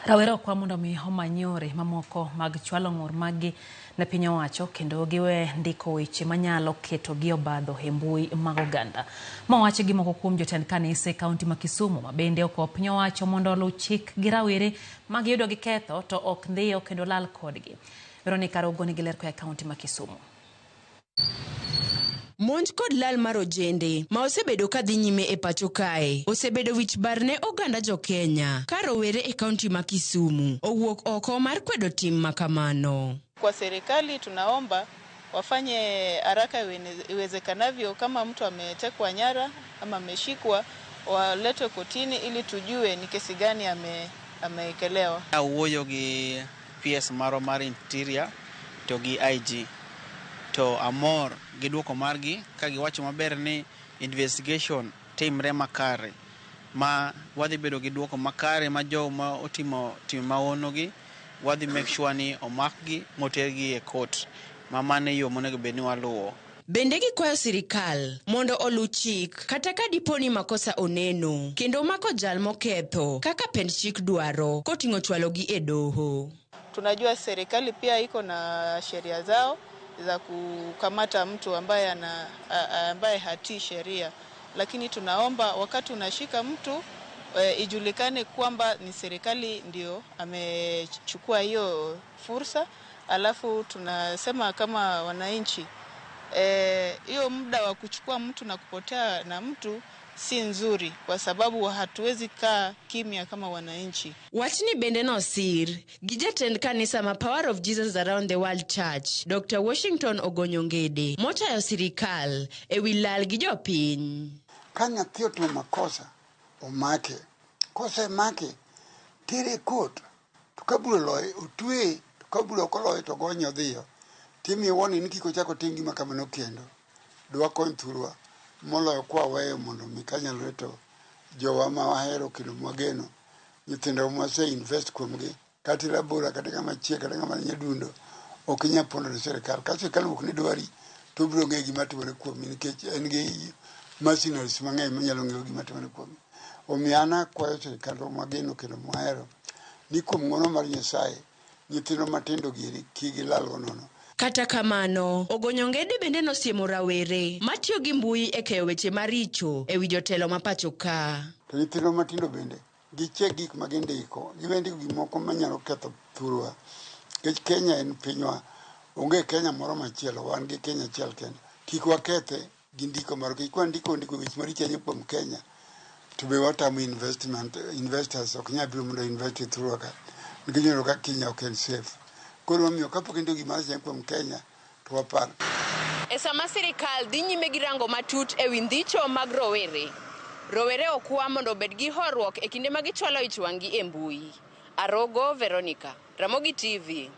Rawero kwa mondo mi omanyore mamoko mag chwalo ng'ur magi ne piny owacho kendo giwe ndiko weche manyalo keto gi obadho e mbui mag oganda. Mowach gi moko kuom jotend kanise kaunti ma Kisumu ma bende okwayo piny owacho mondo oluw chik gi rawere mag yudo gi ketho to ok ndhiyo kendo lal kodgi. Veronica Rogo nigi ler koa e kaunti ma Kisumu. Monj kod lal mar ojende ma osebedo ka dhi nyime e pacho kae osebedo wich bar ne oganda jo Kenya ka rowere e kaunti ma Kisumu owuok oko mar kwedo tim makamano. Kwa serikali tunaomba wafanye haraka iwezekanavyo, kama mtu ametekwa nyara ama ameshikwa waletwe kotini ili tujue ni kesi gani ameekelewa. Awuoyo gi PS mar Interior to gi IG to amor gi duoko margi ka giwacho maber ni investigation timre makare, ma wadhi bedo gi duoko makare ma jo ma otimo tim maono gi wadhi make sure ni omakgi motergi e court, ma mane yo monego bed ni waluwo. Bende gikwayo sirikal mondo oluw chik kata ka diponi makosa oneno kendo mako jal moketho kaka pend chik dwaro koting'o chwalo gi e doho. Tunajua serikali pia iko na sheria zao za kukamata mtu ambaye hatii sheria, lakini tunaomba wakati unashika mtu ijulikane kwamba ni serikali ndio amechukua hiyo fursa. Alafu tunasema kama wananchi hiyo muda wa kuchukua mtu na kupotea na mtu si nzuri, kwa sababu hatuwezi kaa kimya kama wananchi. Wachni bende nosir gi jatend kanisa ma Power of Jesus Around the World Church Dr. Washington Ogonyongede motayo sirikal e wi lal gi jopiny. Ka nyathi otimo makosa omake, kosa make tere court, to kaburo loye otwe, to kaburo koloye to gonyo dhiyo, timi woni ni kiko chako tingi makamano kendo dwa kony thurwa moloyo kwa weyo mondo mi kanyalo reto jowa ma wahero kendo mwageno nyithindo mwase invest kuomgi kati rabora kata kama chie kata kama nyadundo ok nya pondo ne serikal. Ka serikal ok ni dwari to biro ng'e gima timore kuomi nikech en gi machineries mang'eny manyalo ng'eyo gima timore kuomi. Omiana kwayo serikal mwageno kendo mwahero ni kuom ng'wono mar Nyasaye nyithindo matindo giri kigi lal nono. Kata kamano, Ogonyongede bende nosiemo rawere matiyo gi mbui e keyo weche maricho e wi jotelo ma pacho ka. To nyithindo matindo bende gichek gik ma gindiko, gibendiko gimoko manyalo ketho thurwa. Nikech Kenya en pinywa, onge Kenya moro machielo, wan gi Kenya achiel kende. Kik wakethe gi ndiko maro, kik wandiko weche maricho ahinya kuom Kenya. To be watamo investors ok nyal biro mondo invest e thurwa ka. Nikech nyalo ka Kenya ok en safe. Koro miyo kapok ndio gimar chen kuom Kenya to wapar. E sama sirikal dhi nyime gi rango matut e wi ndhicho mag rowere okwa mondo obed gi horuok e kinde ma gichwalo ich wang'gi e mbui. Arogo Veronica, Ramogi TV.